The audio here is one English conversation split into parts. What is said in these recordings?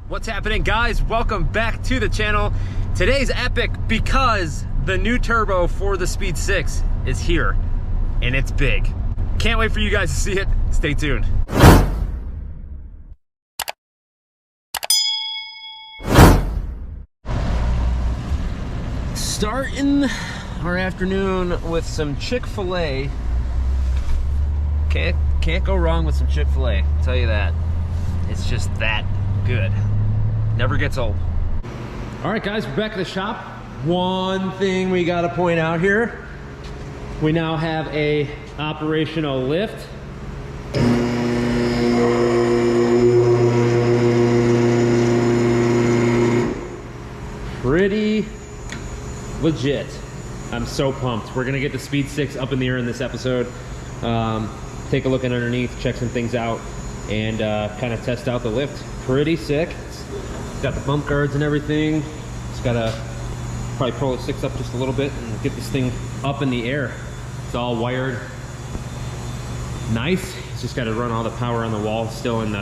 What's happening, guys? Welcome back to the channel. Today's epic because the new turbo for the Speed 6 is here and it's big. Can't wait for you guys to see it. Stay tuned. Starting our afternoon with some Chick-fil-A. Can't go wrong with some Chick-fil-A, I'll tell you that. It's just that good. Never gets old. All right, guys, we're back at the shop. One thing we gotta point out here, we now have a operational lift. Pretty legit. I'm so pumped. We're gonna get the Speed 6 up in the air in this episode. Take a look at underneath, check some things out, and kind of test out the lift. Pretty sick. It's got the bump guards and everything. It's gotta probably pull the 6 up just a little bit and get this thing up in the air. It's all wired. Nice. It's just gotta run all the power on the wall still and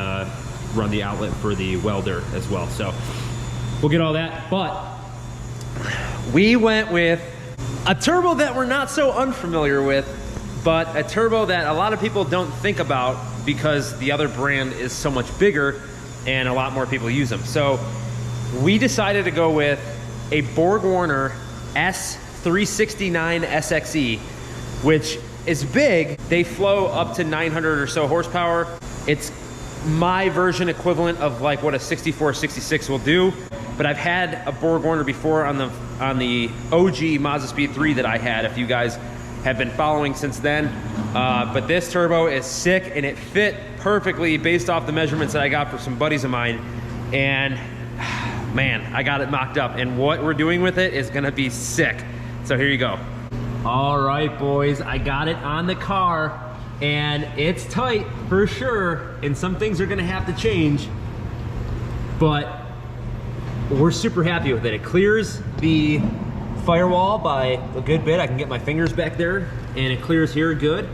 run the outlet for the welder as well. So we'll get all that, but we went with a turbo that we're not so unfamiliar with, but a turbo that a lot of people don't think about because the other brand is so much bigger and a lot more people use them. So we decided to go with a BorgWarner S369 SXE, which is big. They flow up to 900 or so horsepower. It's my version equivalent of like what a 64, 66 will do. But I've had a BorgWarner before on the OG Mazdaspeed 3 that I had, if you guys have been following since then. But this turbo is sick and it fit perfectly based off the measurements that I got for some buddies of mine. And man, I got it mocked up, and what we're doing with it is gonna be sick. So here you go. All right, boys, I got it on the car and it's tight for sure. And some things are gonna have to change, but we're super happy with it. It clears the firewall by a good bit. I can get my fingers back there and it clears here good.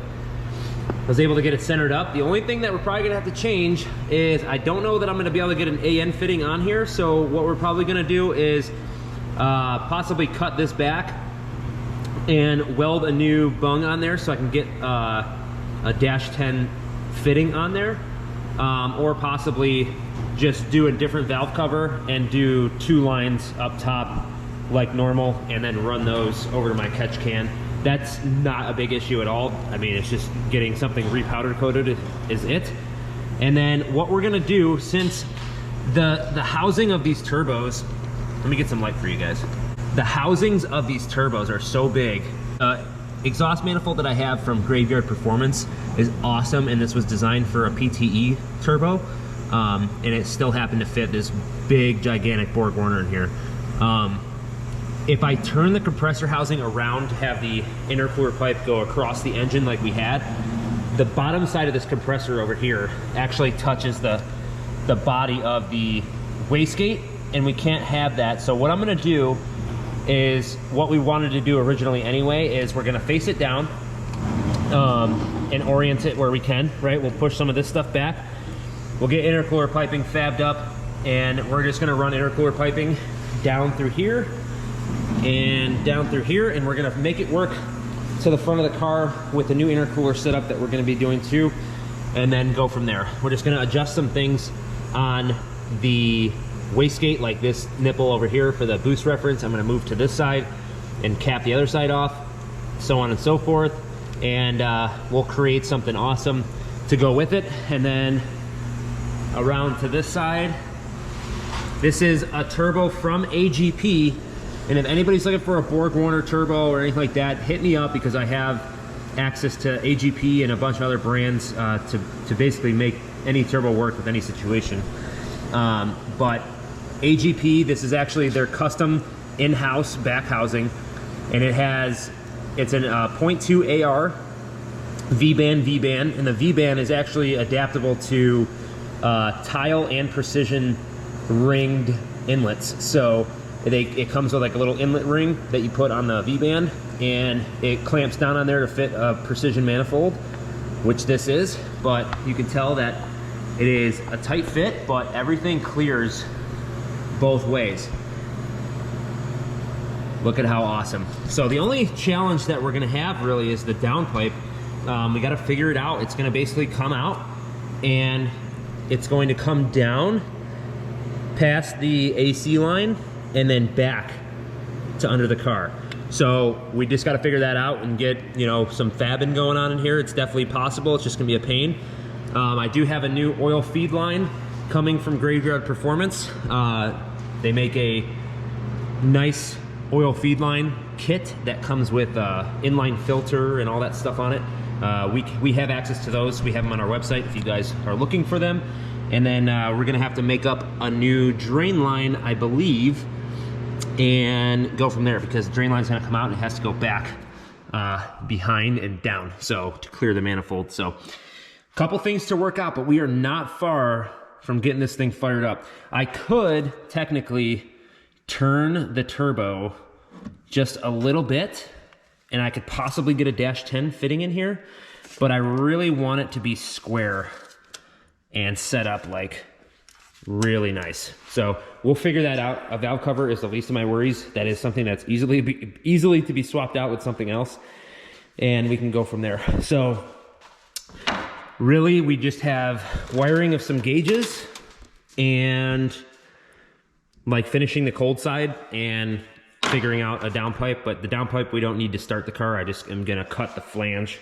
I was able to get it centered up. The only thing that we're probably gonna have to change is I don't know that I'm gonna be able to get an AN fitting on here. So what we're probably gonna do is possibly cut this back and weld a new bung on there so I can get a dash 10 fitting on there. Or possibly just do a different valve cover and do 2 lines up top like normal and then run those over to my catch can. That's not a big issue at all. I mean, it's just getting something repowder coated is it. And then what we're gonna do, since the housing of these turbos, let me get some light for you guys. The housings of these turbos are so big. Exhaust manifold that I have from Graveyard Performance is awesome, and this was designed for a PTE turbo, and it still happened to fit this big, gigantic BorgWarner in here. If I turn the compressor housing around to have the intercooler pipe go across the engine like we had, the bottom side of this compressor over here actually touches the body of the wastegate, and we can't have that. So what I'm gonna do is what we wanted to do originally anyway, is we're gonna face it down and orient it where we can, right? We'll push some of this stuff back. We'll get intercooler piping fabbed up, and we're just gonna run intercooler piping down through here and down through here, and we're gonna make it work to the front of the car with the new intercooler setup that we're gonna be doing too, and then go from there. We're just gonna adjust some things on the wastegate, like this nipple over here for the boost reference. I'm gonna move to this side and cap the other side off, so on and so forth, and we'll create something awesome to go with it. And then around to this side, this is a turbo from AGP, and if anybody's looking for a BorgWarner turbo or anything like that, hit me up, because I have access to AGP and a bunch of other brands to basically make any turbo work with any situation. But AGP, this is actually their custom in-house back housing, and it's an 0.2 AR V-band, and the V-band is actually adaptable to tile and precision ringed inlets. So it comes with like a little inlet ring that you put on the V-band, and it clamps down on there to fit a precision manifold, which this is. But you can tell that it is a tight fit, but everything clears both ways. Look at how awesome. So the only challenge that we're gonna have really is the downpipe. We gotta figure it out. It's gonna basically come out and it's going to come down past the AC line and then back to under the car. So we just got to figure that out and get, you know, some fabbing going on in here. It's definitely possible. It's just gonna be a pain. I do have a new oil feed line coming from Graveyard Performance. They make a nice oil feed line kit that comes with inline filter and all that stuff on it. We have access to those. We have them on our website if you guys are looking for them. And then we're gonna have to make up a new drain line, I believe, and go from there, because the drain line's gonna come out and it has to go back behind and down, so to clear the manifold. So a couple things to work out, but we are not far from getting this thing fired up. I could technically turn the turbo just a little bit and I could possibly get a dash 10 fitting in here, but I really want it to be square and set up like really nice. So we'll figure that out. A valve cover is the least of my worries. That is something that's easily to be swapped out with something else, and we can go from there. So really we just have wiring of some gauges and like finishing the cold side and figuring out a downpipe. But the downpipe, we don't need to start the car. I just am gonna cut the flange.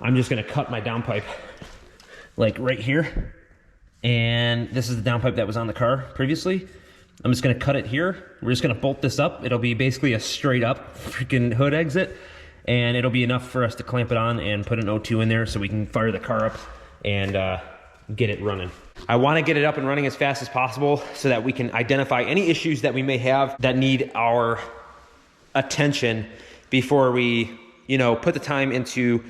I'm just gonna cut my downpipe like right here. And this is the downpipe that was on the car previously. I'm just gonna cut it here. We're just gonna bolt this up. It'll be basically a straight up freaking hood exit, and it'll be enough for us to clamp it on and put an O2 in there so we can fire the car up and get it running. I wanna get it up and running as fast as possible so that we can identify any issues that we may have that need our attention before we, you know, put the time into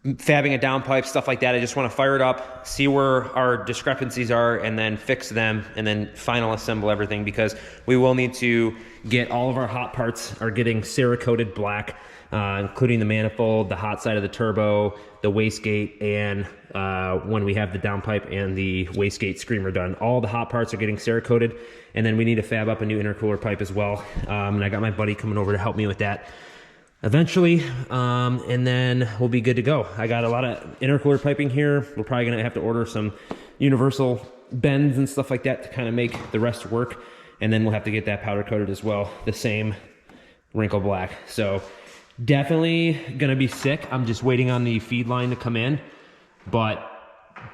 fabbing a downpipe, stuff like that. I just want to fire it up, see where our discrepancies are, and then fix them, and then final assemble everything, because we will need to get all of our hot parts are getting Cerakoted black, including the manifold, the hot side of the turbo, the wastegate, and when we have the downpipe and the wastegate screamer done, all the hot parts are getting Cerakoted, and then we need to fab up a new intercooler pipe as well. And I got my buddy coming over to help me with that eventually, and then we'll be good to go. I got a lot of intercooler piping here. We're probably gonna have to order some universal bends and stuff like that to kind of make the rest work, and then we'll have to get that powder coated as well, the same wrinkle black. So definitely gonna be sick. I'm just waiting on the feed line to come in, but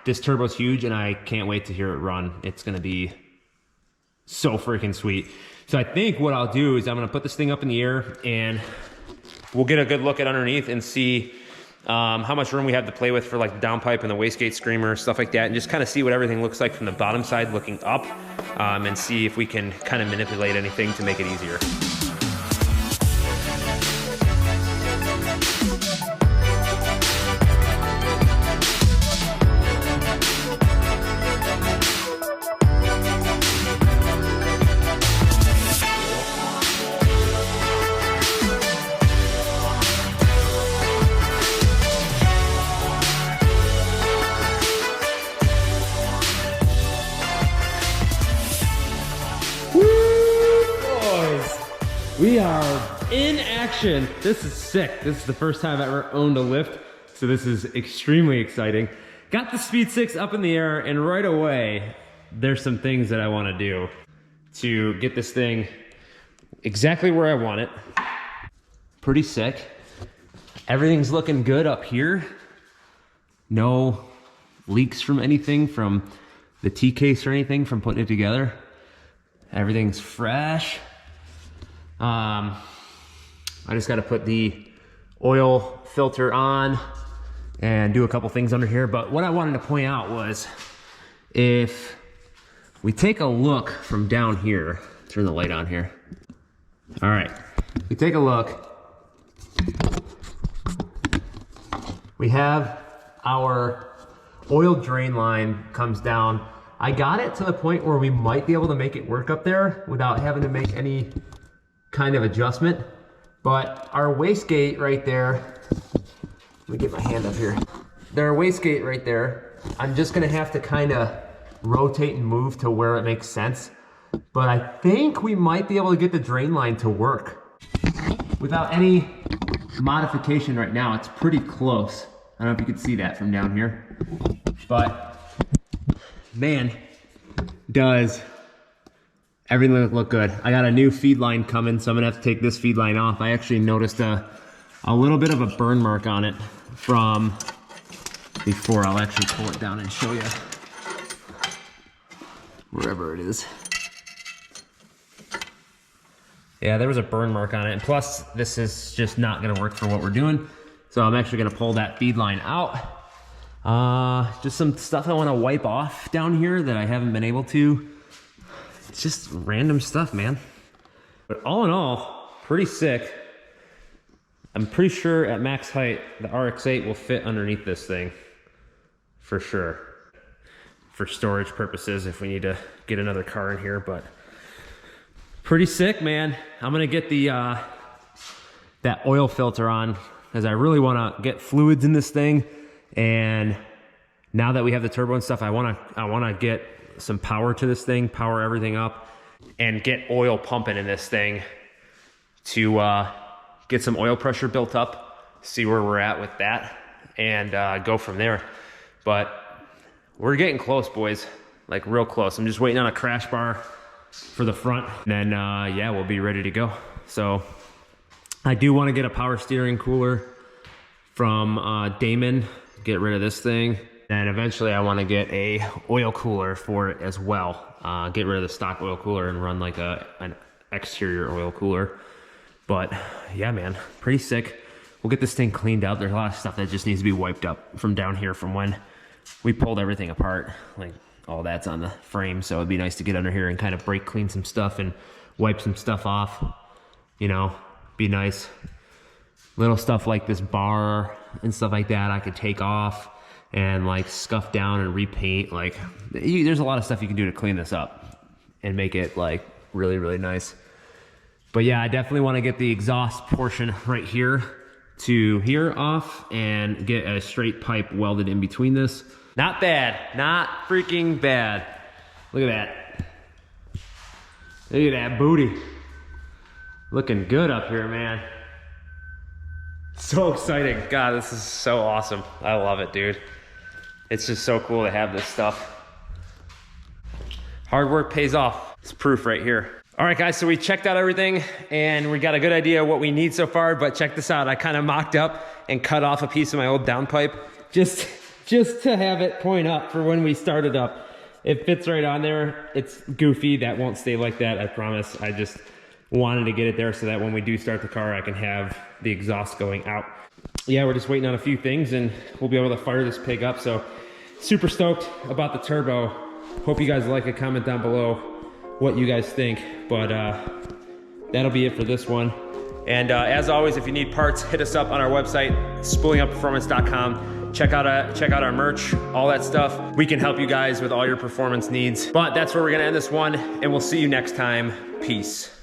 this turbo's huge and I can't wait to hear it run. It's gonna be so freaking sweet. So I think what I'll do is I'm gonna put this thing up in the air and we'll get a good look at underneath and see how much room we have to play with for like the downpipe and the wastegate screamer, stuff like that, and just kind of see what everything looks like from the bottom side looking up, and see if we can kind of manipulate anything to make it easier. We are in action. This is sick. This is the first time I've ever owned a lift, so this is extremely exciting. Got the Speed6 up in the air, and right away, there's some things that I want to do to get this thing exactly where I want it. Pretty sick. Everything's looking good up here. No leaks from anything, from the T-case or anything from putting it together. Everything's fresh. I just got to put the oil filter on and do a couple things under here. But what I wanted to point out was, if we take a look from down here, turn the light on here. All right, we take a look. We have our oil drain line comes down. I got it to the point where we might be able to make it work up there without having to make any kind of adjustment. But our wastegate right there, let me get my hand up here. Our wastegate right there, I'm just gonna have to kind of rotate and move to where it makes sense. But I think we might be able to get the drain line to work without any modification right now. It's pretty close. I don't know if you can see that from down here, but man, does everything look good. I got a new feed line coming, so I'm gonna have to take this feed line off. I actually noticed a little bit of a burn mark on it from before. I'll actually pull it down and show you wherever it is. Yeah, there was a burn mark on it, and plus this is just not gonna work for what we're doing. So I'm actually gonna pull that feed line out. Just some stuff I wanna wipe off down here that I haven't been able to. It's just random stuff, man. But all in all, pretty sick. I'm pretty sure at max height, the RX-8 will fit underneath this thing, for sure. For storage purposes, if we need to get another car in here, but pretty sick, man. I'm gonna get the that oil filter on, because I really wanna get fluids in this thing. And now that we have the turbo and stuff, I wanna get some power to this thing, power everything up, and get oil pumping in this thing to get some oil pressure built up, see where we're at with that, and go from there. But we're getting close, boys, like real close. I'm just waiting on a crash bar for the front, and then yeah, we'll be ready to go. So I do want to get a power steering cooler from Damond, get rid of this thing, and eventually I want to get a oil cooler for it as well. Get rid of the stock oil cooler and run like an exterior oil cooler. But yeah, man, pretty sick. We'll get this thing cleaned up. There's a lot of stuff that just needs to be wiped up from down here from when we pulled everything apart. Like all that's on the frame, so it'd be nice to get under here and kind of brake clean some stuff and wipe some stuff off. You know, be nice. Little stuff like this bar and stuff like that I could take off and like scuff down and repaint. Like there's a lot of stuff you can do to clean this up and make it like really, really nice. But yeah, I definitely want to get the exhaust portion right here to here off and get a straight pipe welded in between this. Not bad, not freaking bad. Look at that. Look at that booty. Looking good up here, man. So exciting. God, this is so awesome. I love it, dude. It's just so cool to have this stuff. Hard work pays off. It's proof right here. All right, guys, so we checked out everything and we got a good idea of what we need so far, but check this out. I kind of mocked up and cut off a piece of my old downpipe just to have it point up for when we started up. It fits right on there. It's goofy. That won't stay like that, I promise. I just wanted to get it there so that when we do start the car, I can have the exhaust going out. Yeah, we're just waiting on a few things and we'll be able to fire this pig up. So super stoked about the turbo. Hope you guys like it. Comment down below what you guys think, but that'll be it for this one. And as always, if you need parts, hit us up on our website, spoolingupperformance.com. Check out our merch, all that stuff. We can help you guys with all your performance needs. But that's where we're gonna end this one, and we'll see you next time. Peace.